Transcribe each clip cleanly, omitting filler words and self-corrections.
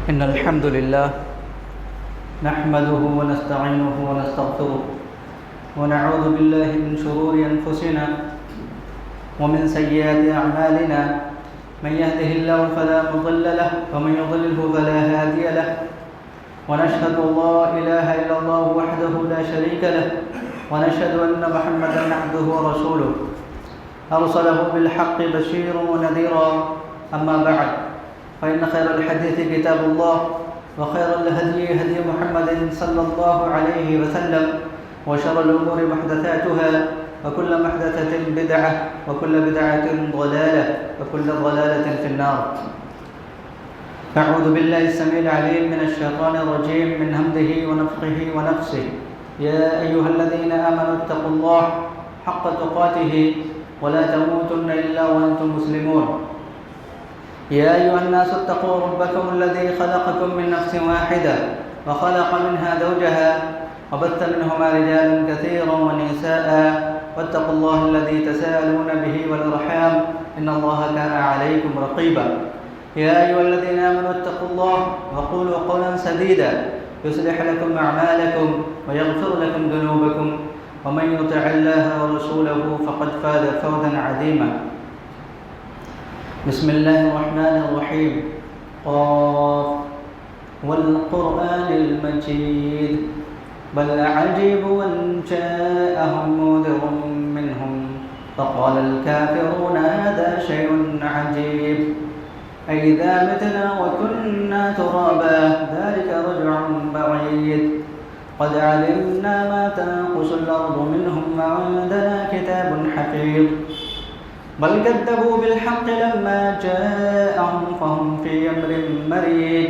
إن الحمد لله نحمده ونستعينه ونستغفره ونعوذ بالله من شرور أنفسنا ومن سيئات أعمالنا. من يهده الله فلا مضل له ومن يضلله فلا هادي له. ونشهد أن لا إله إلا الله وحده لا شريك له ونشهد أن محمدا عبده ورسوله أرسله بالحق بشيرا ونذيرا. أما بعد فإن خير الحديث كتاب الله وخير الهدي هدي محمد صلى الله عليه وسلم وشر الأمور محدثاتها وكل محدثة بدعة وكل بدعة ضلالة وكل ضلالة في النار. أعوذ بالله السميع العليم من الشيطان الرجيم من همزه ونفخه ونفسه. يا أيها الذين آمنوا اتقوا الله حق تقاته ولا تموتن إلا وأنتم مسلمون. يا أيها الناس اتقوا ربكم الذي خلقكم من نفس واحدة وخلق منها زوجها وبث منهما رجالا كثيرا ونساء واتقوا الله الذي تساءلون به والأرحام إن الله كان عليكم رقيبا. يا أيها الذين آمنوا اتقوا الله وقولوا قولا سديدا يصلح لكم أعمالكم ويغفر لكم ذنوبكم ومن يطع الله ورسوله فقد فاز فوزا عظيما. بسم الله الرحمن الرحيم. قاف والقرآن المجيد بل عجبوا أن جاءهم منذر منهم فقال الكافرون هذا شيء عجيب أإذا متنا وكنا ترابا ذلك رجع بعيد قد علمنا ما تنقص الأرض منهم وعندنا كتاب حفيظ بل كذبوا بالحق لما جاءهم فهم في أمر مريج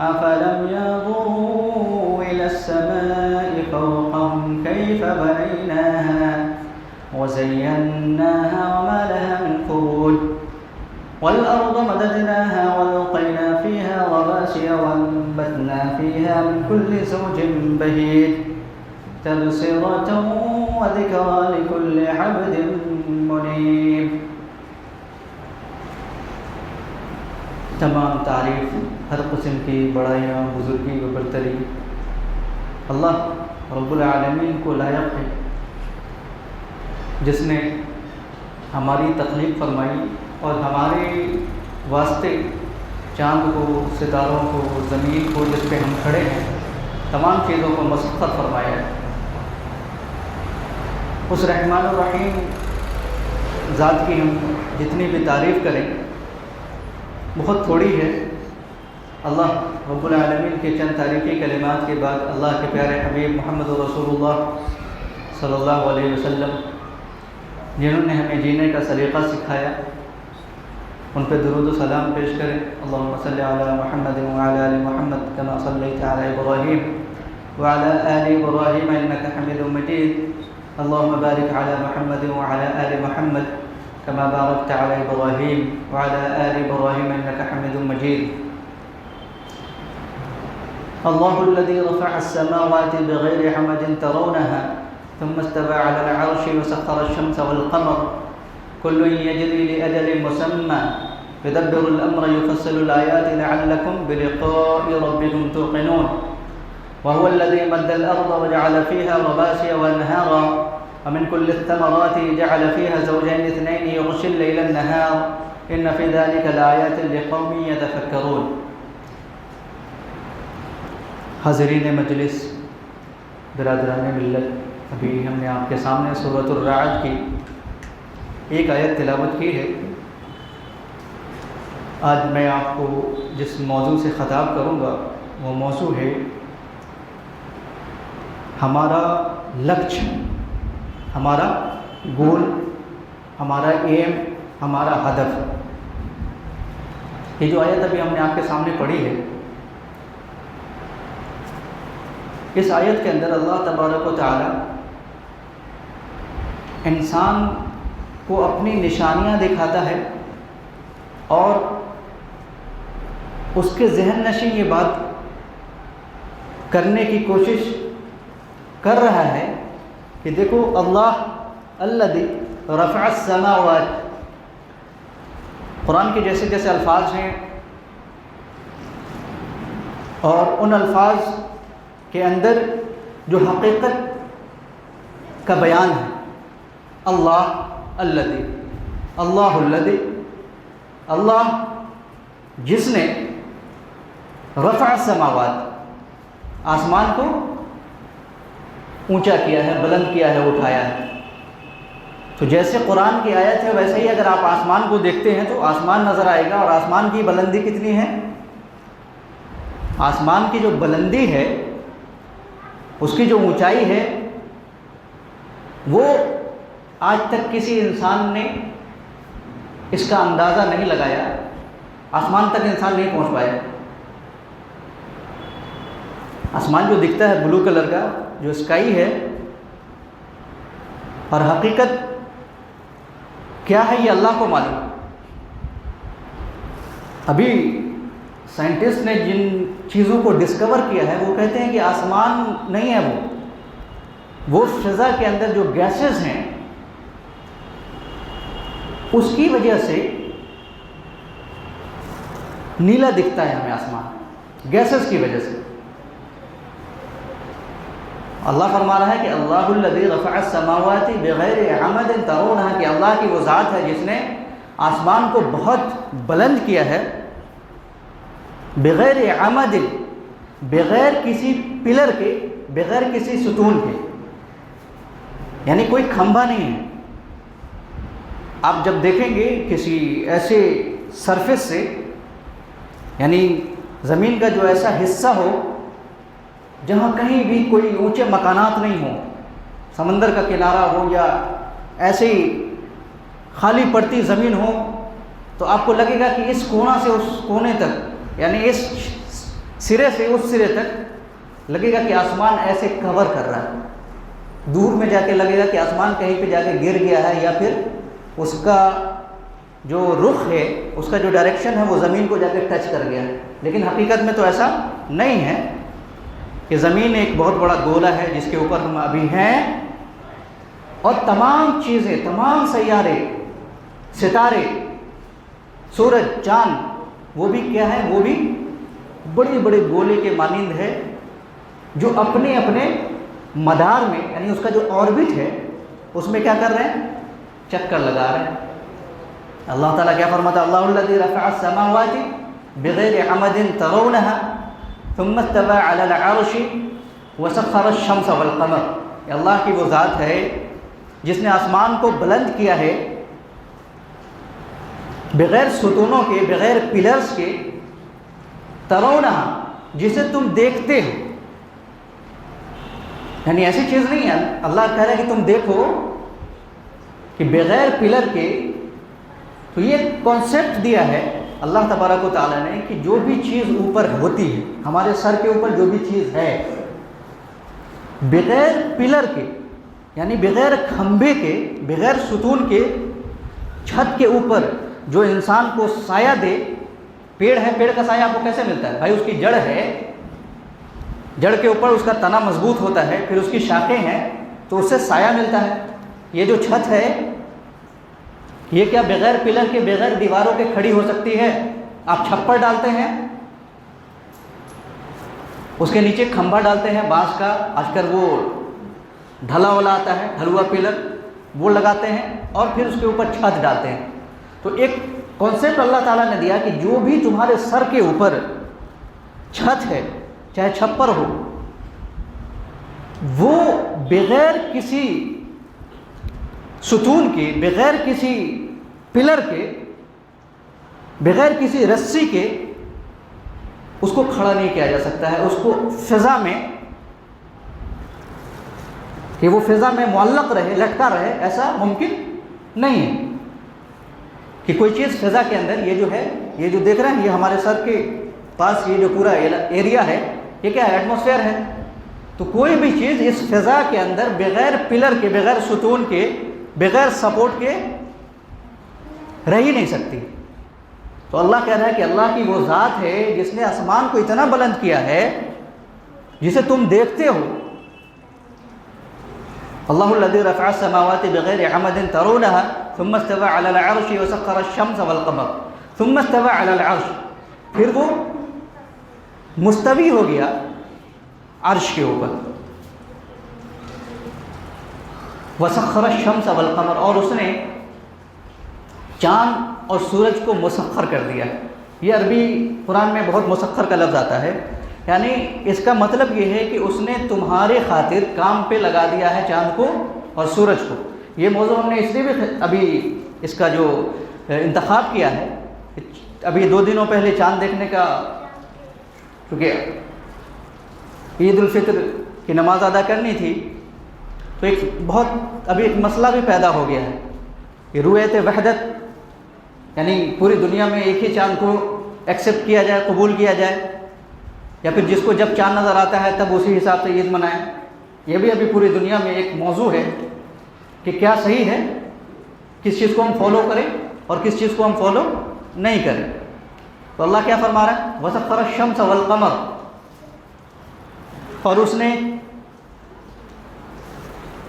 أفلم ينظروا إلى السماء فوقهم كيف بنيناها وزيناها وما لها من فروج والأرض مددناها وألقينا فيها رواسي وأنبتنا فيها من كل زوج بهيج تبصرة وذكرى لكل عبد منيب. تمام تعریف ہر قسم کی بڑائیاں بزرگی و برتری اللہ رب العالمین کو لائق ہے، جس نے ہماری تخلیق فرمائی اور ہمارے واسطے چاند کو، ستاروں کو، زمین کو جس پہ ہم کھڑے ہیں، تمام چیزوں کو مسخر فرمایا ہے. اس رحمان الرحیم ذات کی ہم جتنی بھی تعریف کریں بہت تھوڑی ہے. اللہ رب العالمین کے چند تاریخی کلمات کے بعد اللہ کے پیارے حبیب محمد رسول اللہ صلی اللہ علیہ وسلم جنہوں نے ہمیں جینے کا سلیقہ سکھایا، ان پہ درود و سلام پیش کریں. اللہم صلی علی محمد وعلی آل محمد کما صلیت علی ابراہیم وعلی آل ابراہیم انک حمید مجید. اللہم بارک علی محمد وعلی آل محمد كما باركت على إبراهيم وعلى آل إبراهيم إنك حميد مجيد. الله الذي رفع السماوات بغير عمد ترونها ثم استوى على العرش وسخر الشمس والقمر كل يجري لأجل مسمى يدبر الأمر يفصل الآيات لعلكم بلقاء ربكم توقنون. وهو الذي مد الأرض وجعل فيها رواسي وأنهارا ومن كل الثمرات جعل فيها زوجين اثنين يغشي الليل النهار إن في ذلك لآيات لقوم يتفكرون. حاضرین مجلس، برادران ملت، ابھی ہم نے آپ کے سامنے سورۃ الرعد کی ایک آیت تلاوت کی ہے. آج میں آپ کو جس موضوع سے خطاب کروں گا وہ موضوع ہے ہمارا لکچ، ہمارا گول، ہمارا ایم، ہمارا ہدف. یہ جو آیت ابھی ہم نے آپ کے سامنے پڑھی ہے، اس آیت کے اندر اللہ تبارک و تعالی انسان کو اپنی نشانیاں دکھاتا ہے اور اس کے ذہن نشین یہ بات کرنے کی کوشش کر رہا ہے کہ دیکھو اللہ الذی رفع السماوات، قرآن کے جیسے جیسے الفاظ ہیں اور ان الفاظ کے اندر جو حقیقت کا بیان ہے، اللہ الذی، اللہ الذی، اللہ جس نے رفع السماوات، آسمان کو اونچا کیا ہے، بلند کیا ہے، اٹھایا ہے۔ تو جیسے قرآن کی آیت ہے ویسے ہی اگر آپ آسمان کو دیکھتے ہیں تو آسمان نظر آئے گا، اور آسمان کی بلندی کتنی ہے؟ آسمان کی جو بلندی ہے، اس کی جو اونچائی ہے، وہ آج تک کسی انسان نے اس کا اندازہ نہیں لگایا، آسمان تک انسان نہیں پہنچ پایا۔ آسمان جو دکھتا ہے بلو کلر کا، جو اسکائی ہے، اور حقیقت کیا ہے یہ اللہ کو معلوم۔ ابھی سائنٹسٹ نے جن چیزوں کو ڈسکور کیا ہے وہ کہتے ہیں کہ آسمان نہیں ہے، وہ فضا کے اندر جو گیسز ہیں اس کی وجہ سے نیلا دکھتا ہے ہمیں آسمان، گیسز کی وجہ سے۔ اللہ فرما رہا ہے کہ اللہ الذی رفع السماوات بغیر عمد ترونها، کہ اللہ کی وہ ذات ہے جس نے آسمان کو بہت بلند کیا ہے، بغیر عمد، بغیر کسی پلر کے، بغیر کسی ستون کے، یعنی کوئی کھمبا نہیں ہے۔ آپ جب دیکھیں گے کسی ایسے سرفیس سے، یعنی زمین کا جو ایسا حصہ ہو جہاں کہیں بھی کوئی اونچے مکانات نہیں ہوں، سمندر کا کنارہ ہو یا ایسے ہی خالی پڑتی زمین ہو، تو آپ کو لگے گا کہ اس کونا سے اس کونے تک، یعنی اس سرے سے اس سرے تک لگے گا کہ آسمان ایسے کور کر رہا ہے۔ دور میں جا کے لگے گا کہ آسمان کہیں پہ جا کے گر گیا ہے، یا پھر اس کا جو رخ ہے، اس کا جو ڈائریکشن ہے وہ زمین کو جا کے ٹچ کر گیا ہے۔ لیکن حقیقت میں تو ایسا نہیں ہے، کہ زمین ایک بہت بڑا گولہ ہے جس کے اوپر ہم ابھی ہیں، اور تمام چیزیں، تمام سیارے، ستارے، سورج، چاند، وہ بھی کیا ہے؟ وہ بھی بڑے بڑے گولے کے مانند ہے، جو اپنے اپنے مدار میں، یعنی اس کا جو آربٹ ہے اس میں کیا کر رہے ہیں؟ چکر لگا رہے ہیں۔ اللہ تعالیٰ کیا فرماتا ہے؟ اللہ الذی رفع السماوات بغیر عمد ترونها ثم استوى على العرش وسخر الشمس والقمر، یہ اللہ کی وہ ذات ہے جس نے آسمان کو بلند کیا ہے بغیر ستونوں کے، بغیر پلرز کے، ترونها، جسے تم دیکھتے ہو، یعنی ایسی چیز نہیں ہے، اللہ کہہ رہا ہے کہ تم دیکھو کہ بغیر پلر کے۔ تو یہ کانسیپٹ دیا ہے اللہ تبارک و تعالیٰ نے کہ جو بھی چیز اوپر ہوتی ہے، ہمارے سر کے اوپر جو بھی چیز ہے، بغیر پلر کے، یعنی بغیر کھمبے کے، بغیر ستون کے، چھت کے اوپر جو انسان کو سایہ دے۔ پیڑ ہے، پیڑ کا سایہ آپ کو کیسے ملتا ہے بھائی؟ اس کی جڑ ہے، جڑ کے اوپر اس کا تنا مضبوط ہوتا ہے، پھر اس کی شاخیں ہیں تو اس سے سایہ ملتا ہے۔ یہ جو چھت ہے یہ کیا بغیر پلر کے، بغیر دیواروں کے کھڑی ہو سکتی ہے؟ آپ چھپر ڈالتے ہیں، اس کے نیچے کھمبا ڈالتے ہیں بانس کا، آج کل وہ ڈھلا والا آتا ہے، ڈھلوا پلر، وہ لگاتے ہیں، اور پھر اس کے اوپر چھت ڈالتے ہیں۔ تو ایک کانسیپٹ اللہ تعالیٰ نے دیا کہ جو بھی تمہارے سر کے اوپر چھت ہے، چاہے چھپر ہو، وہ بغیر کسی ستون کے، بغیر کسی پلر کے، بغیر کسی رسی کے اس کو کھڑا نہیں کیا جا سکتا ہے، اس کو فضا میں، کہ وہ فضا میں معلق رہے، لٹکا رہے، ایسا ممکن نہیں ہے کہ کوئی چیز فضا کے اندر، یہ جو ہے، یہ جو دیکھ رہے ہیں، یہ ہمارے سر کے پاس یہ جو پورا ایریا ہے، یہ کیا ہے؟ ایٹماسفیئر ہے۔ تو کوئی بھی چیز اس فضا کے اندر بغیر پلر کے، بغیر ستون کے، بغیر سپورٹ کے رہ ہی نہیں سکتی۔ تو اللہ کہہ رہا ہے کہ اللہ کی وہ ذات ہے جس نے آسمان کو اتنا بلند کیا ہے جسے تم دیکھتے ہو۔ اللہ الذی رفع السماوات بغیر عمد ترونها ثم استوى على العرش وسخر الشمس والقمر ثم استوى على العرش، پھر وہ مستوی ہو گیا عرش کے اوپر. وسخر الشمس والقمر، اور اس نے چاند اور سورج کو مسخر کر دیا. یہ عربی قرآن میں بہت مسخر کا لفظ آتا ہے، یعنی اس کا مطلب یہ ہے کہ اس نے تمہارے خاطر کام پہ لگا دیا ہے چاند کو اور سورج کو. یہ موضوع ہم نے اس لیے بھی ابھی اس کا جو انتخاب کیا ہے، ابھی 2 دنوں پہلے چاند دیکھنے کا، کیونکہ عید الفطر کی نماز ادا کرنی تھی، تو ابھی ایک مسئلہ بھی پیدا ہو گیا ہے کہ رؤیت وحدت، یعنی پوری دنیا میں ایک ہی چاند کو ایکسیپٹ کیا جائے، قبول کیا جائے، یا پھر جس کو جب چاند نظر آتا ہے تب اسی حساب سے عید منائیں. یہ بھی ابھی پوری دنیا میں ایک موضوع ہے کہ کیا صحیح ہے، کس چیز کو ہم فالو کریں اور کس چیز کو ہم فالو نہیں کریں. تو اللہ کیا فرما رہا ہے؟ وَسَخَّرَ الشَّمْسَ وَالْقَمَرَ، اور اس نے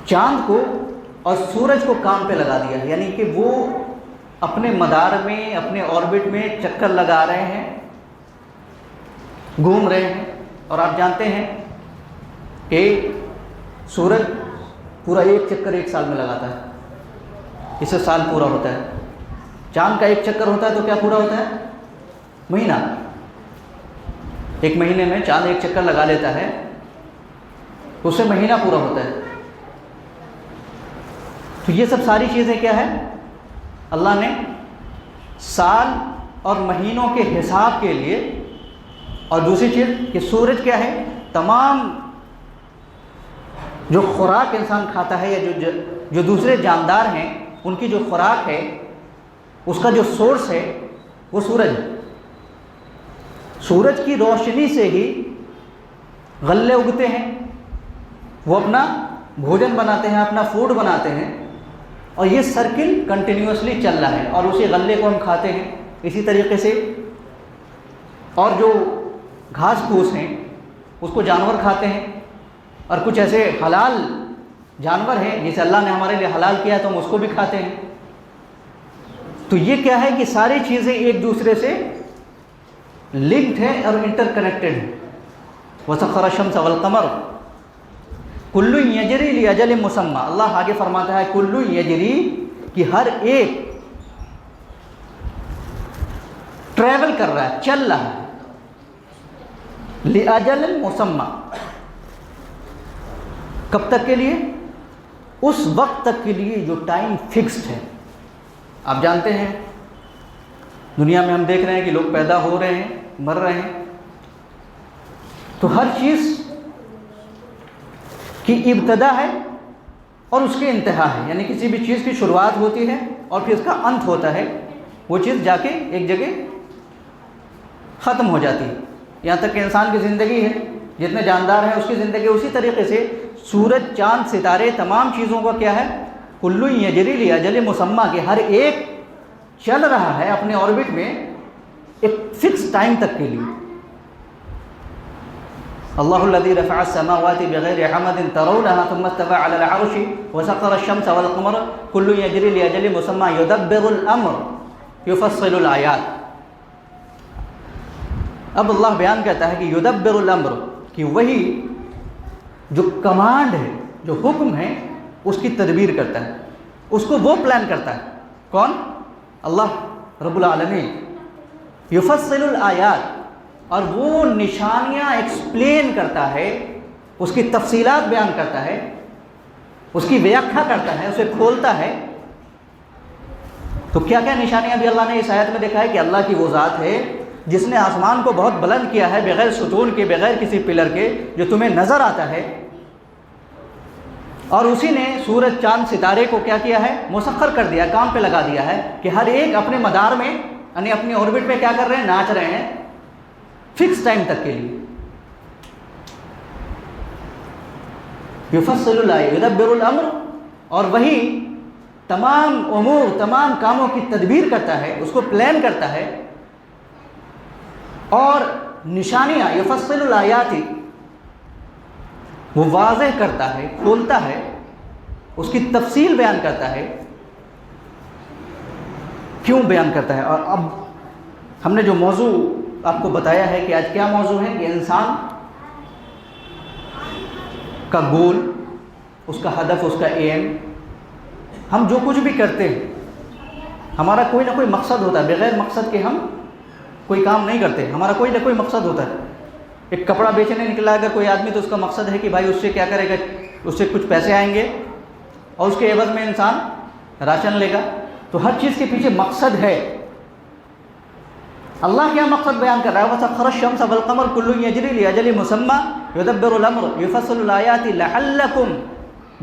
چاند کو اور سورج کو کام پہ لگا دیا، یعنی کہ وہ اپنے مدار میں، اپنے آربٹ میں چکر لگا رہے ہیں، گھوم رہے ہیں. اور آپ جانتے ہیں کہ سورج پورا ایک چکر 1 سال میں لگاتا ہے، اس سے سال پورا ہوتا ہے. چاند کا ایک چکر ہوتا ہے تو کیا پورا ہوتا ہے؟ مہینہ. 1 مہینے میں چاند ایک چکر لگا لیتا ہے، اس سے مہینہ پورا ہوتا ہے. تو یہ سب ساری چیزیں کیا ہے؟ اللہ نے سال اور مہینوں کے حساب کے لیے. اور دوسری چیز کہ سورج کیا ہے؟ تمام جو خوراک انسان کھاتا ہے یا جو دوسرے جاندار ہیں ان کی جو خوراک ہے اس کا جو سورس ہے وہ سورج ہے. سورج کی روشنی سے ہی غلے اگتے ہیں، وہ اپنا بھوجن بناتے ہیں، اپنا فوڈ بناتے ہیں، اور یہ سرکل کنٹینیوسلی چل رہا ہے، اور اسی غلے کو ہم کھاتے ہیں. اسی طریقے سے اور جو گھاس پھوس ہیں اس کو جانور کھاتے ہیں، اور کچھ ایسے حلال جانور ہیں جسے اللہ نے ہمارے لیے حلال کیا تو ہم اس کو بھی کھاتے ہیں. تو یہ کیا ہے کہ ساری چیزیں ایک دوسرے سے لنکڈ ہیں اور انٹر کنیکٹڈ ہیں. وَسَخَّرَ الشَّمْسَ وَالْقَمَرَ كُلٌّ يَجْرِي لِأَجَلٍ مُّسَمًّى. اللہ آگے فرماتا ہے کُلٌّ يَجْرِی، کہ ہر ایک ٹریول کر رہا ہے، چل رہا ہے، لِأَجَلٍ مُّسَمًّى، کب تک کے لیے؟ اس وقت تک کے لیے جو ٹائم فکسڈ ہے. آپ جانتے ہیں دنیا میں ہم دیکھ رہے ہیں کہ لوگ پیدا ہو رہے ہیں، مر رہے ہیں، تو ہر چیز کی ابتدا ہے اور اس کی انتہا ہے. یعنی کسی بھی چیز کی شروعات ہوتی ہے اور پھر اس کا انت ہوتا ہے، وہ چیز جا کے ایک جگہ ختم ہو جاتی ہے. یہاں تک کہ انسان کی زندگی ہے، جتنے جاندار ہیں اس کی زندگی اسی طریقے سے. سورج، چاند، ستارے، تمام چیزوں کا کیا ہے؟ کلٌ یجری لأجل مسمى، کہ ہر ایک چل رہا ہے اپنے آربٹ میں ایک فکس ٹائم تک کے لیے. اللہ الذی رفع السماوات بغیر حمد ترونها ثم استوى على العرش وسخر الشمس والقمر كل يجري لأجل مسمى يدبر الامر يفصل الآیات. اب اللہ بیان کرتا ہے کہ یدبر الامر، کہ وہی جو کمانڈ ہے، جو حکم ہے، اس کی تدبیر کرتا ہے، اس کو وہ پلان کرتا ہے. کون؟ اللہ رب العالمین. یفصل الآیات، اور وہ نشانیاں ایکسپلین کرتا ہے، اس کی تفصیلات بیان کرتا ہے، اس کی ویاکھیا کرتا ہے، اسے کھولتا ہے. تو کیا کیا نشانیاں بھی اللہ نے اس آیت میں دیکھا ہے کہ اللہ کی وہ ذات ہے جس نے آسمان کو بہت بلند کیا ہے، بغیر ستون کے، بغیر کسی پلر کے، جو تمہیں نظر آتا ہے. اور اسی نے سورج، چاند، ستارے کو کیا کیا ہے؟ مسخر کر دیا، کام پہ لگا دیا ہے کہ ہر ایک اپنے مدار میں، یعنی اپنی آربٹ میں کیا کر رہے ہیں؟ ناچ رہے ہیں فکس ٹائم تک کے لیے. یفصل الآیات یدبر الامر، اور وہی تمام امور، تمام کاموں کی تدبیر کرتا ہے، اس کو پلان کرتا ہے. اور نشانیاں، یفصل الآیات، وہ واضح کرتا ہے، کھولتا ہے، اس کی تفصیل بیان کرتا ہے. کیوں بیان کرتا ہے؟ اور اب ہم نے جو موضوع آپ کو بتایا ہے کہ آج کیا موضوع ہے کہ انسان کا گول، اس کا ہدف، اس کا ایم، ہم جو کچھ بھی کرتے ہیں ہمارا کوئی نہ کوئی مقصد ہوتا ہے. بغیر مقصد کے ہم کوئی کام نہیں کرتے. ہمارا کوئی نہ کوئی مقصد ہوتا ہے. ایک کپڑا بیچنے نکلا اگر کوئی آدمی تو اس کا مقصد ہے کہ بھائی اس سے کیا کرے گا، اس سے کچھ پیسے آئیں گے اور اس کے عوض میں انسان راشن لے گا. تو ہر چیز کے پیچھے مقصد ہے. اللہ کیا مقصد بیان کر رہا ہے؟ وَسَخَّرَ الشَّمْسَ وَالْقَمَرَ كُلٌّ يَجْرِي لِأَجَلٍ مُّسَمًّى يُدَبِّرُ الْأَمْرَ يُفَصِّلُ الْآيَاتِ لَعَلَّكُمْ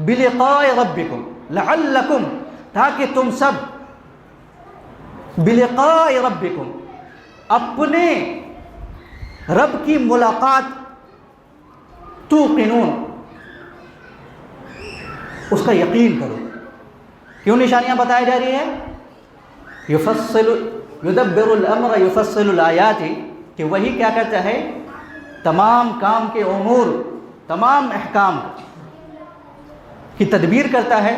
بِلِقَاءِ رَبِّكُمْ، لَعَلَّكُمْ، تاکہ تم سب بِلِقَاءِ رَبِّكُمْ، اپنے رب کی ملاقات، توقنون، اس کا یقین کرو. کیوں نشانیاں بتائی جا رہی ہے؟ یدبر الامر یفصل الآیات، کہ وہی کیا کرتا ہے؟ تمام کام کے امور، تمام احکام کی تدبیر کرتا ہے.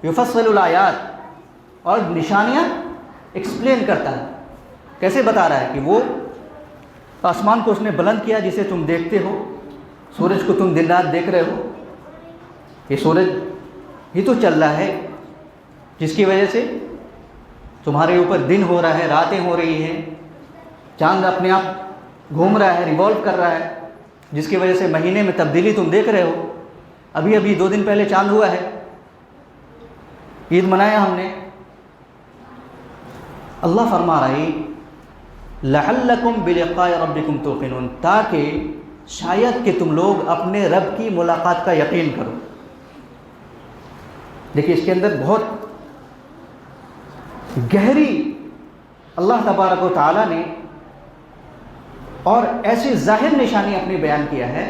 یفصل الآیات، اور نشانیاں ایکسپلین کرتا ہے. کیسے بتا رہا ہے؟ کہ وہ آسمان کو اس نے بلند کیا جسے تم دیکھتے ہو، سورج کو تم دن رات دیکھ رہے ہو. یہ سورج ہی تو چل رہا ہے جس کی وجہ سے تمہارے اوپر دن ہو رہا ہے، راتیں ہو رہی ہیں. چاند اپنے آپ گھوم رہا ہے، ریوالو کر رہا ہے، جس کی وجہ سے مہینے میں تبدیلی تم دیکھ رہے ہو. ابھی 2 دن پہلے چاند ہوا ہے، عید منایا ہم نے. اللہ فرما رہا ہے لعلکم بلقاء ربکم توقنون، تاکہ شاید کہ تم لوگ اپنے رب کی ملاقات کا یقین کرو. دیکھیے اس کے اندر بہت گہری اللہ تبارک و تعالیٰ نے اور ایسی ظاہر نشانی اپنی بیان کیا ہے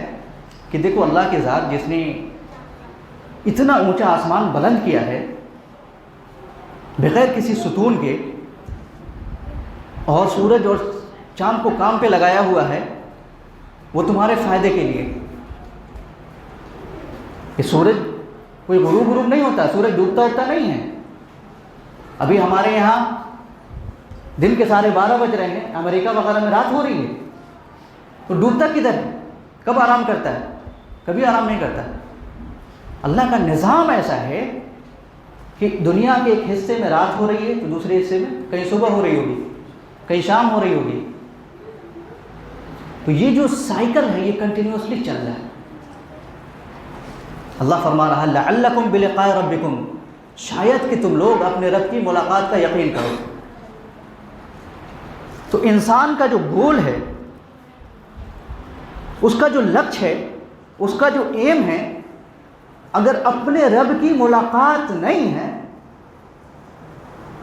کہ دیکھو اللہ کی ذات جس نے اتنا اونچا آسمان بلند کیا ہے بغیر کسی ستون کے، اور سورج اور چاند کو کام پہ لگایا ہوا ہے وہ تمہارے فائدے کے لیے. یہ سورج کوئی غروب نہیں ہوتا، سورج ڈوبتا ہوتا نہیں ہے. ابھی ہمارے یہاں دن کے 12:30 بج رہے ہیں، امریکہ وغیرہ میں رات ہو رہی ہے. تو ڈوبتا کدھر ہے؟ کب آرام کرتا ہے؟ کبھی آرام نہیں کرتا. اللہ کا نظام ایسا ہے کہ دنیا کے ایک حصے میں رات ہو رہی ہے تو دوسرے حصے میں کہیں صبح ہو رہی ہوگی، کہیں شام ہو رہی ہوگی. تو یہ جو سائیکل ہے یہ کنٹینیوسلی چل رہا ہے. اللہ فرما رہا ہے لعلکم بلقاء ربکم، شاید کہ تم لوگ اپنے رب کی ملاقات کا یقین کرو. تو انسان کا جو گول ہے، اس کا جو لکش ہے، اس کا جو ایم ہے، اگر اپنے رب کی ملاقات نہیں ہے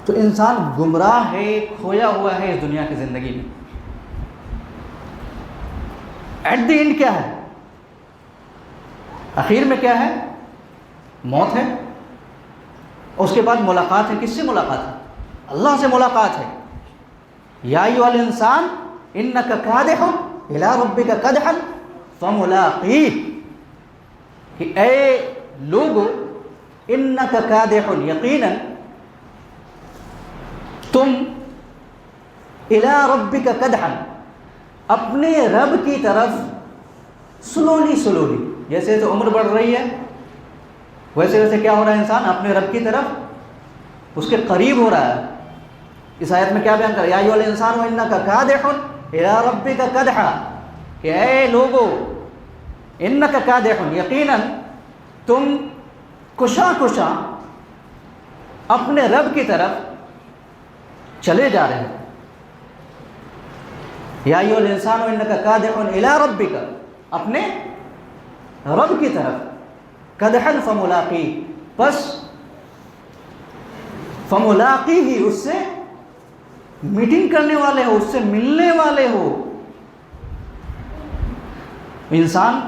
تو انسان گمراہ ہے، کھویا ہوا ہے اس دنیا کی زندگی میں. ایٹ دی اینڈ کیا ہے؟ اخیر میں کیا ہے؟ موت ہے. اس کے بعد ملاقات ہے. کس سے ملاقات ہے؟ اللہ سے ملاقات ہے. یا ایھا الانسان انک کادح الی ربک کدحا فملاقیہ، کہ اے لوگو انک کادح، یقیناً تم الی ربک کدحا، اپنے رب کی طرف سلولی، جیسے جیسے عمر بڑھ رہی ہے ویسے ویسے کیا ہو رہا ہے؟ انسان اپنے رب کی طرف اس کے قریب ہو رہا ہے. اس آیت میں کیا بیان کر رہا ہے؟ یا ایھا الانسان انک کادح الی ربک کدحا، کہ اے لوگو انک کادح، یقیناً تم کشا اپنے رب کی طرف چلے جا رہے ہیں. یا ایھا الانسان انک کادح الی ربک، اپنے رب کی طرف، کدحا فملاقی، پس فملاقی ہی، اس سے میٹنگ کرنے والے ہو، اس سے ملنے والے ہو. انسان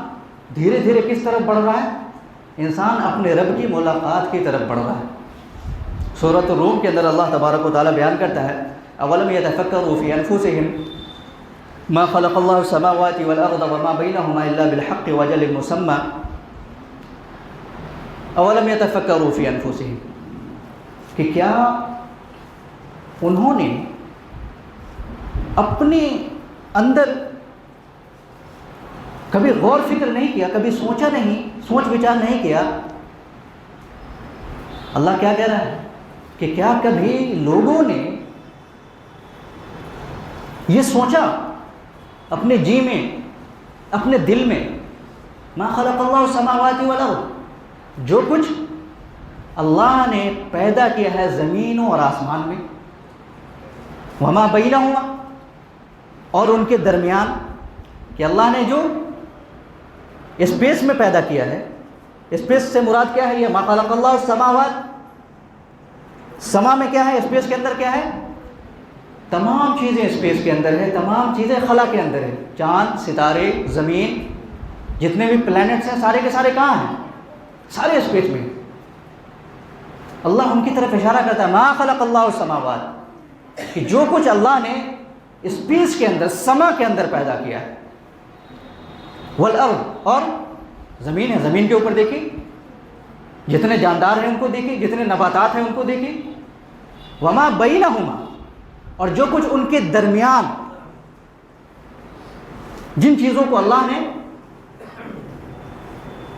دھیرے دھیرے کس طرف بڑھ رہا ہے؟ انسان اپنے رب کی ملاقات کی طرف بڑھ رہا ہے. سورۃ الروم کے اندر اللہ تبارک و تعالیٰ بیان کرتا ہے اولم یتفکروا فی انفسہم ما خلق اللہ السماوات والارض وما بینہما الا بالحق واجل مسمى اولم یتفکروا فی انفسہم، کہ کیا انہوں نے اپنے اندر کبھی غور فکر نہیں کیا، کبھی سوچا نہیں، سوچ وچار نہیں کیا؟ اللہ کیا کہہ رہا ہے کہ کیا کبھی لوگوں نے یہ سوچا اپنے جی میں، اپنے دل میں، ما خلق اللہ السماوات والارض، جو کچھ اللہ نے پیدا کیا ہے زمینوں اور آسمان میں، وما بینہما، اور ان کے درمیان، کہ اللہ نے جو اسپیس میں پیدا کیا ہے، اسپیس سے مراد کیا ہے؟ یہ ما خلق اللہ السماوات، سما میں کیا ہے؟ اسپیس کے اندر کیا ہے؟ تمام چیزیں اسپیس کے اندر ہے، تمام چیزیں خلا کے اندر ہے، چاند، ستارے، زمین، جتنے بھی پلینٹس ہیں سارے کے سارے کہاں ہیں؟ سارے اسپیس میں۔ اللہ ان کی طرف اشارہ کرتا ہے ما خلق اللہ السماوات، کہ جو کچھ اللہ نے اسپیس کے اندر، سما کے اندر پیدا کیا ہے، والارض، اور زمین ہے، زمین کے اوپر دیکھیں، جتنے جاندار ہیں ان کو دیکھیں، جتنے نباتات ہیں ان کو دیکھیں، وما بینہما، اور جو کچھ ان کے درمیان، جن چیزوں کو اللہ نے،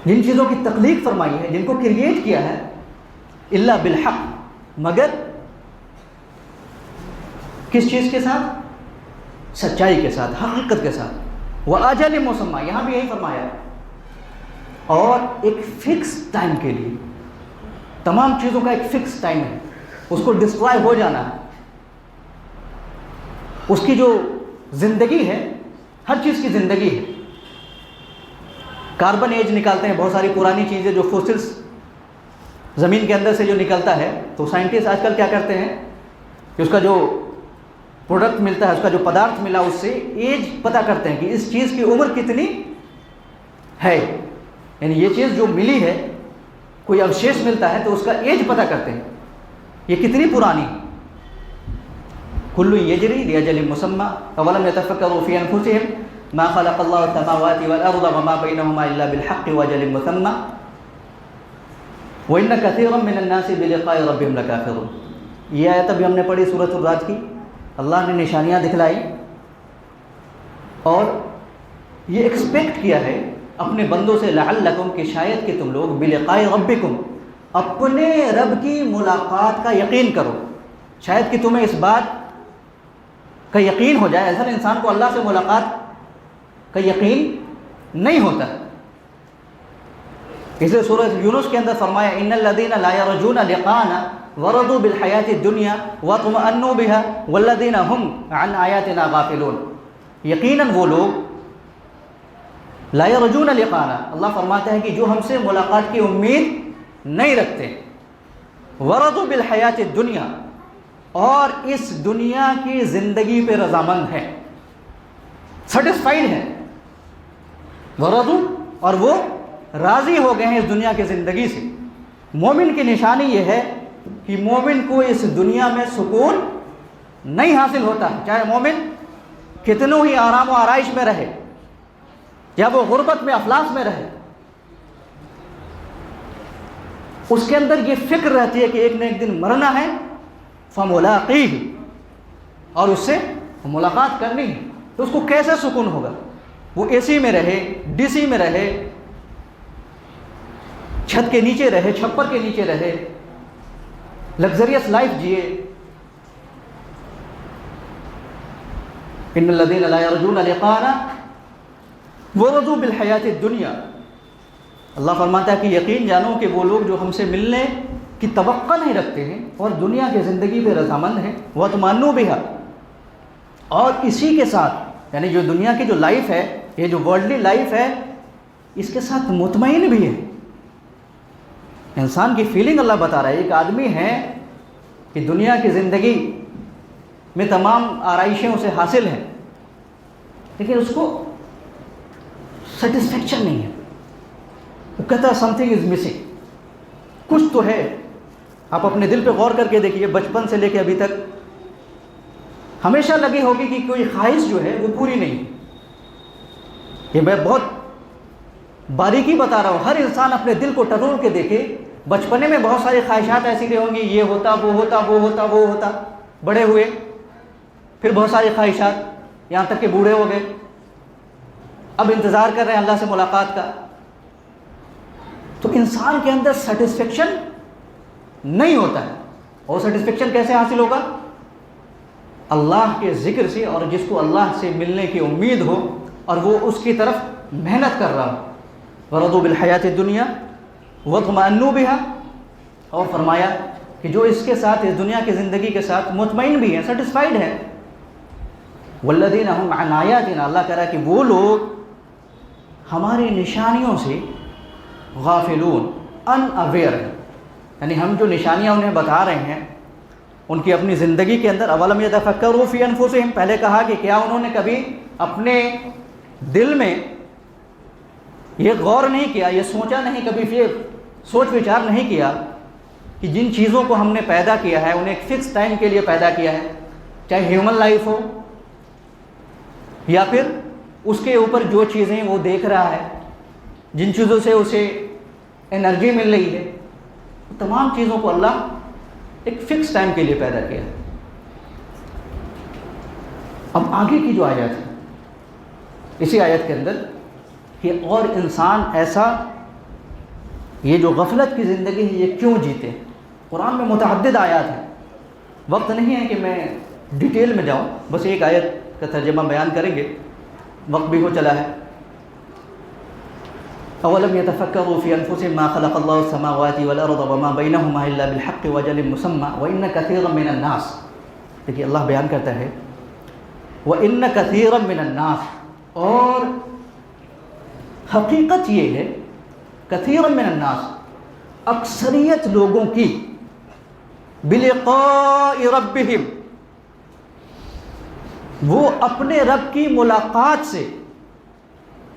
جن چیزوں کی تخلیق فرمائی ہے، جن کو کریٹ کیا ہے، الا بالحق، مگر کس چیز کے ساتھ؟ سچائی کے ساتھ، حقیقت کے ساتھ، وَأَجَلٍ مُّسَمًّى، یہاں بھی یہی فرمایا ہے، اور ایک فکس ٹائم کے لیے۔ تمام چیزوں کا ایک فکس ٹائم ہے، اس کو ڈسٹرائے ہو جانا ہے، اس کی جو زندگی ہے، ہر چیز کی زندگی ہے۔ کاربن ایج نکالتے ہیں، بہت ساری پرانی چیزیں جو فوسلز زمین کے اندر سے جو نکلتا ہے، تو سائنٹسٹ آج کل کیا کرتے ہیں کہ اس کا جو پروڈکٹ ملتا ہے، اس کا جو پدارتھ ملا، اس سے ایج پتہ کرتے ہیں کہ اس چیز کی عمر کتنی ہے، یعنی یہ چیز جو ملی ہے، کوئی اوشیش ملتا ہے تو اس کا ایج پتہ کرتے ہیں، یہ کتنی پرانی ہے۔ کل یجری لاجل مسمى اولم يتفکروا فی انفسهم ما خلق اللہ السماوات والارض وما بینہما الا بالحق واجل مسمى وان کثیرا من الناس بلقاء ربهم لکافرون۔ یہ آیت ابھی ہم نے پڑھی سورۃ الرعد کی، اللہ نے نشانیاں دکھلائی اور یہ ایکسپیکٹ کیا ہے اپنے بندوں سے، لعلکم، کہ شاید کہ تم لوگ بلقاء ربکم، اپنے رب کی ملاقات کا یقین کرو، شاید کہ تمہیں اس بات کا یقین ہو جائے۔ اصل انسان کو اللہ سے ملاقات کا یقین نہیں ہوتا، اس لیے سورۃ یونس کے اندر فرمایا ان الذین لا یرجون لقاءنا ورضوا بالحیاۃ الدنیا واطمأنوا بها والذین هم عن آیاتنا غافلون۔ یقیناً وہ لوگ لا یرجون لقاءنا، اللہ فرماتا ہے کہ جو ہم سے ملاقات کی امید نہیں رکھتے، ورضوا بالحیاۃ الدنیا، اور اس دنیا کی زندگی پہ رضامند ہے، سیٹسفائیڈ ہے، ورضوا، اور وہ راضی ہو گئے ہیں اس دنیا کی زندگی سے۔ مومن کی نشانی یہ ہے کہ مومن کو اس دنیا میں سکون نہیں حاصل ہوتا، چاہے مومن کتنوں ہی آرام و آرائش میں رہے، یا وہ غربت میں، افلاس میں رہے، اس کے اندر یہ فکر رہتی ہے کہ ایک نہ ایک دن مرنا ہے، فملاقیہ، اور اس سے ملاقات کرنی ہے، تو اس کو کیسے سکون ہوگا؟ وہ اے سی میں رہے، ڈی سی میں رہے، چھت کے نیچے رہے، چھپر کے نیچے رہے، لگزریس لائف جیے۔ ان الذین لا یرجون لقاءنا ورضوا بالحیاۃ الدنیا، اللہ فرماتا ہے کہ یقین جانو کہ وہ لوگ جو ہم سے ملنے کی توقع نہیں رکھتے ہیں اور دنیا کی زندگی پہ رضامند ہیں، واطمأنوا بها، اور اسی کے ساتھ، یعنی جو دنیا کی جو لائف ہے، یہ جو ورلڈلی لائف ہے، اس کے ساتھ مطمئن بھی ہے۔ انسان کی فیلنگ اللہ بتا رہا ہے، ایک آدمی ہے کہ دنیا کی زندگی میں تمام آرائشیں اسے حاصل ہیں، لیکن اس کو سیٹسفیکشن نہیں ہے، وہ کہتا ہے سم تھنگ از مسنگ، کچھ تو ہے۔ آپ اپنے دل پہ غور کر کے دیکھیے، بچپن سے لے کے ابھی تک ہمیشہ لگی ہوگی کہ کوئی خواہش جو ہے وہ پوری نہیں۔ یہ میں بہت باریکی بتا رہا ہوں، ہر انسان اپنے دل کو ٹٹول کے دیکھے، بچپنے میں بہت ساری خواہشات ایسی رہی ہوں گی، یہ ہوتا، وہ ہوتا، وہ ہوتا، وہ ہوتا، بڑے ہوئے پھر بہت ساری خواہشات، یہاں تک کہ بوڑھے ہو گئے، اب انتظار کر رہے ہیں اللہ سے ملاقات کا. تو انسان کے اندر سیٹسفیکشن نہیں ہوتا ہے. اور سیٹسفیکشن کیسے حاصل ہوگا؟ اللہ کے ذکر سے، اور جس کو اللہ سے ملنے کی امید ہو اور وہ اس کی طرف محنت کر رہا ہو. وَرَضُوا بِالْحَيَاةِ الدُّنْيَا وَاطْمَأَنُّوا بِهَا، اور فرمایا کہ جو اس کے ساتھ، اس دنیا کی زندگی کے ساتھ مطمئن بھی ہیں، سیٹسفائیڈ ہیں. وَالَّذِينَ هُمْ عَنْ آيَاتِنَا، اللہ کہہ رہا ہے کہ وہ لوگ ہماری نشانیوں سے غافلون، ان اویئر ہیں. یعنی ہم جو نشانیاں انہیں بتا رہے ہیں ان کی اپنی زندگی کے اندر، اولم یتفکروا فی انفسہم، پہلے کہا کہ کیا انہوں نے کبھی اپنے دل میں یہ غور نہیں کیا، یہ سوچا نہیں، کبھی پھر سوچ وچار نہیں کیا کہ جن چیزوں کو ہم نے پیدا کیا ہے انہیں ایک فکس ٹائم کے لیے پیدا کیا ہے، چاہے ہیومن لائف ہو یا پھر اس کے اوپر جو چیزیں وہ دیکھ رہا ہے، جن چیزوں سے اسے انرجی مل رہی ہے، تمام چیزوں کو اللہ ایک فکس ٹائم کے لیے پیدا کیا ہے. اب آگے کی جو آیت ہے، اسی آیت کے اندر کہ اور انسان ایسا، یہ جو غفلت کی زندگی ہے یہ کیوں جیتے. قرآن میں متعدد آیات ہیں، وقت نہیں ہے کہ میں ڈیٹیل میں جاؤں، بس ایک آیت کا ترجمہ بیان کریں گے، وقت بھی ہو چلا ہے. اولم یتفکروا فی انفسہم ما خلق اللہ السماوات والارض وما بینہما الا بالحق واجل مسمى وان کثیرا من الناس. دیکھیے اللہ بیان کرتا ہے وان کثیرا من الناس، اور حقیقت یہ ہے کثیرا من الناس، اکثریت لوگوں کی، بلقاء ربہم، وہ اپنے رب کی ملاقات سے،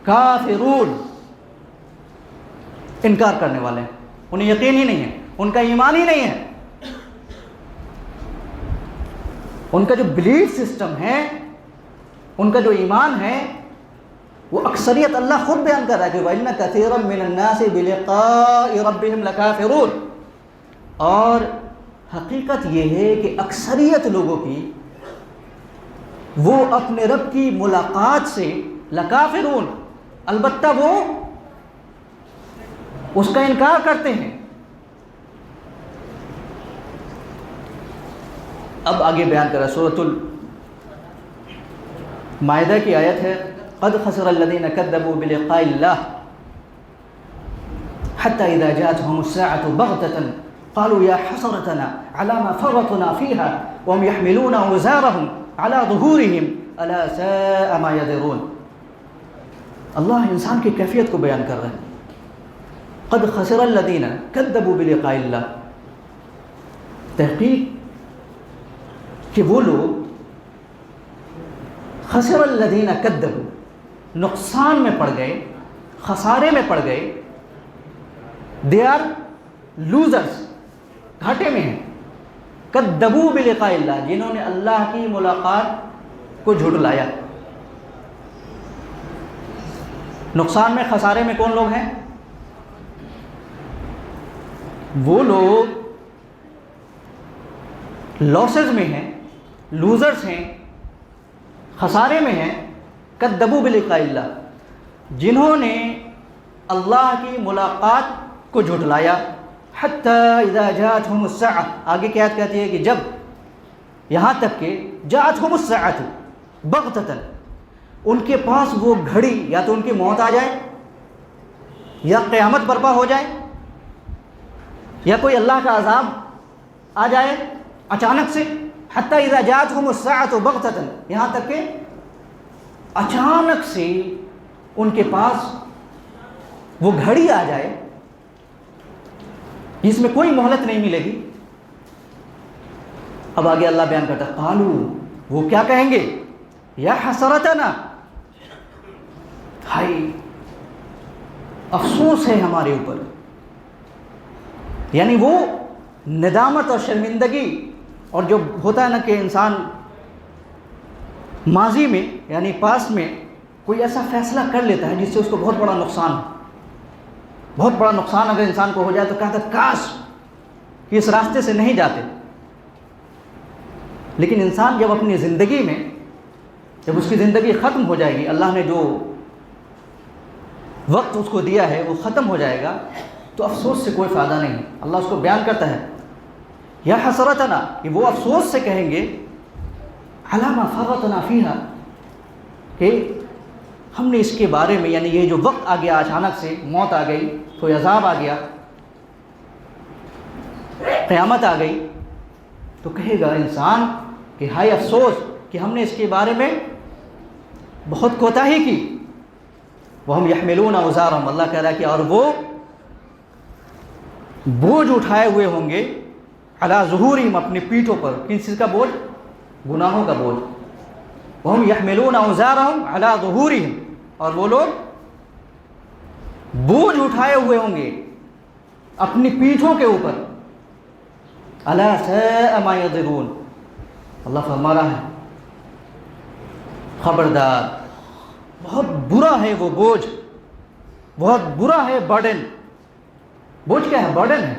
کافرون، انکار کرنے والے ہیں. انہیں یقین ہی نہیں ہے، ان کا ایمان ہی نہیں ہے. ان کا جو بلیف سسٹم ہے، ان کا جو ایمان ہے، وہ اکثریت اللہ خود بیان کر رہا ہے کہ وَإِنَّ كَثِيرًا مِّنَ النَّاسِ بِلِقَاءِ رَبِّهِمْ لَكَافِرُونَ. اور حقیقت یہ ہے کہ اکثریت لوگوں کی، وہ اپنے رب کی ملاقات سے لکافرون، البتہ وہ اس کا انکار کرتے ہیں. اب آگے بیان کرا سورۃ المائدہ کی آیت ہے قد خسر الذين كذبوا بلقاء الله حتى إذا جاءتهم الساعة بغتة قالوا يا حسرتنا على ما فرطنا فيها وهم يحملون أوزارهم على ظهورهم ألا ساء ما يذرون. اللہ انسان کی کیفیت کو بیان کر رہا ہے. قد خسر الذين كذبوا بلقاء الله، تحقیق کہ وہ لوگ، خسر الذين كذبوا، نقصان میں پڑ گئے، خسارے میں پڑ گئے. دے آر لوزرز، گھاٹے میں ہیں. کذبوا بلقاء اللہ، جنہوں نے اللہ کی ملاقات کو جھٹلایا. نقصان میں، خسارے میں کون لوگ ہیں؟ وہ لوگ لاسز میں ہیں، لوزرز ہیں، خسارے میں ہیں. کذبوا بلقاء اللہ، جنہوں نے اللہ کی ملاقات کو جھٹلایا. حتی اذا جاءتهم الساعة، آگے کیا کہتی ہے کہ جب، یہاں تک کہ جاءتهم الساعة بغتة، ان کے پاس وہ گھڑی، یا تو ان کی موت آ جائے، یا قیامت برپا ہو جائے، یا کوئی اللہ کا عذاب آ جائے اچانک سے. حتی اذا جاءتهم الساعة بغتة، یہاں تک کہ اچانک سے ان کے پاس وہ گھڑی آ جائے جس میں کوئی مہلت نہیں ملے گی. اب آگے اللہ بیان کرتا ہے قالوا، وہ کیا کہیں گے؟ یا حسرتنا، ہائے افسوس ہے ہمارے اوپر. یعنی وہ ندامت اور شرمندگی، اور جو ہوتا ہے نا کہ انسان ماضی میں یعنی پاس میں کوئی ایسا فیصلہ کر لیتا ہے جس سے اس کو بہت بڑا نقصان، بہت بڑا نقصان اگر انسان کو ہو جائے تو کہتا ہے کاش کہ اس راستے سے نہیں جاتے. لیکن انسان جب اپنی زندگی میں جب اس کی زندگی ختم ہو جائے گی، اللہ نے جو وقت اس کو دیا ہے وہ ختم ہو جائے گا، تو افسوس سے کوئی فائدہ نہیں ہے۔ اللہ اس کو بیان کرتا ہے یا حسرتنا، کہ وہ افسوس سے کہیں گے علی ما فرطنا فیہا، کہ ہم نے اس کے بارے میں، یعنی یہ جو وقت آ گیا اچانک سے، موت آ گئی، کوئی عذاب آ گیا، قیامت آ گئی، تو کہے گا انسان کہ ہائے افسوس کہ ہم نے اس کے بارے میں بہت کوتاہی کی۔ وہم یحملون اوزارہم، اللہ کہہ رہا ہے کہ اور وہ بوجھ اٹھائے ہوئے ہوں گے علی ظہورہم، اپنی پیٹھوں پر۔ کن چیز کا بوجھ؟ گناہوں کا بوجھ۔ وہم یحملون اوزارہم علی ظہورہم، اور وہ لوگ بوجھ اٹھائے ہوئے ہوں گے اپنی پیٹھوں کے اوپر۔ الا ساء ما یزرون، اللہ فرما رہا ہے خبردار، بہت برا ہے وہ بوجھ، بہت برا ہے برڈن۔ بوجھ کیا ہے؟ برڈن ہے۔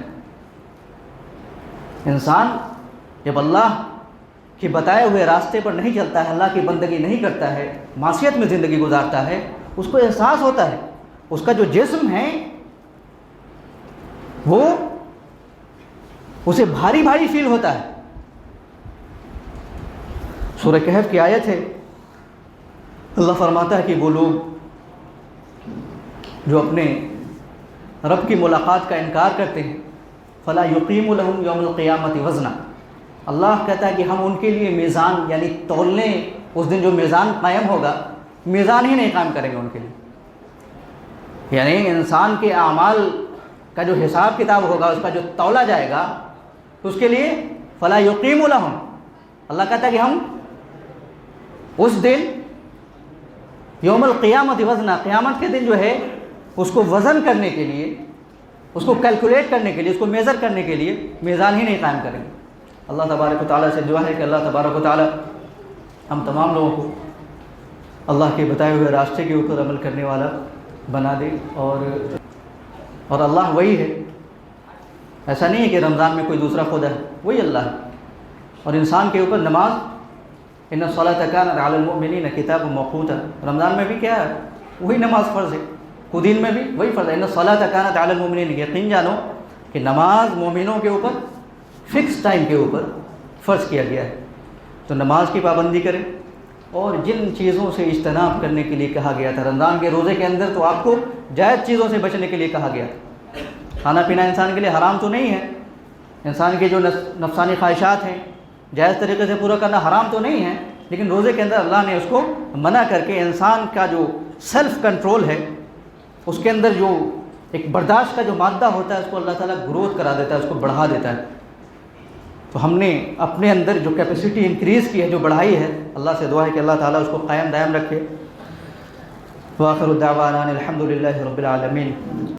انسان جب اللہ کے بتائے ہوئے راستے پر نہیں چلتا ہے، اللہ کی بندگی نہیں کرتا ہے، معصیت میں زندگی گزارتا ہے، اس کو احساس ہوتا ہے، اس کا جو جسم ہے وہ اسے بھاری بھاری فیل ہوتا ہے۔ سورہ کہف کی آیت ہے، اللہ فرماتا ہے کہ وہ لوگ جو اپنے رب کی ملاقات کا انکار کرتے ہیں، فلا یقیم لهم یوم القیامت وزنا، اللہ کہتا ہے کہ ہم ان کے لیے میزان، یعنی تولنے، اس دن جو میزان قائم ہوگا، میزان ہی نہیں قائم کریں گے ان کے لیے۔ یعنی انسان کے اعمال کا جو حساب کتاب ہوگا، اس کا جو تولا جائے گا، تو اس کے لیے فلا یقیم لهم، اللہ کہتا ہے کہ ہم اس دن یوم القیامت وزنا، قیامت کے دن جو ہے اس کو وزن کرنے کے لیے، اس کو کیلکولیٹ کرنے کے لیے، اس کو میزر کرنے کے لیے میزان ہی نہیں قائم کریں گے۔ اللہ تبارک و تعالیٰ سے دعا ہے کہ اللہ تبارک و تعالیٰ ہم تمام لوگوں کو اللہ کے بتائے ہوئے راستے کے اوپر عمل کرنے والا بنا دے۔ اور اللہ وہی ہے، ایسا نہیں ہے کہ رمضان میں کوئی دوسرا خدا ہے، وہی اللہ ہے۔ اور انسان کے اوپر نماز، ان الصلاۃ کانت علی المؤمنین کتابا موقوتا، رمضان میں بھی کیا ہے؟ وہی نماز فرض ہے، خودین میں بھی وہی فرض ہے، ان الصلاۃ کانت علی المؤمنین، یقین جانو کہ نماز مومنوں کے اوپر فکس ٹائم کے اوپر فرض کیا گیا ہے۔ تو نماز کی پابندی کریں، اور جن چیزوں سے اجتناب کرنے کے لیے کہا گیا تھا رمضان کے روزے کے اندر، تو آپ کو جائز چیزوں سے بچنے کے لیے کہا گیا تھا۔ کھانا پینا انسان کے لیے حرام تو نہیں ہے، انسان کے جو نفسانی خواہشات ہیں جائز طریقے سے پورا کرنا حرام تو نہیں ہے، لیکن روزے کے اندر اللہ نے اس کو منع کر کے انسان کا جو سیلف کنٹرول ہے، اس کے اندر جو ایک برداشت کا جو مادہ ہوتا ہے، اس کو اللہ تعالیٰ گروتھ کرا دیتا ہے، اس کو بڑھا دیتا ہے۔ تو ہم نے اپنے اندر جو کیپیسٹی انکریز کی ہے، جو بڑھائی ہے، اللہ سے دعا ہے کہ اللہ تعالیٰ اس کو قائم دائم رکھے۔ وآخر الدعوانا الحمد للہ رب العالمین۔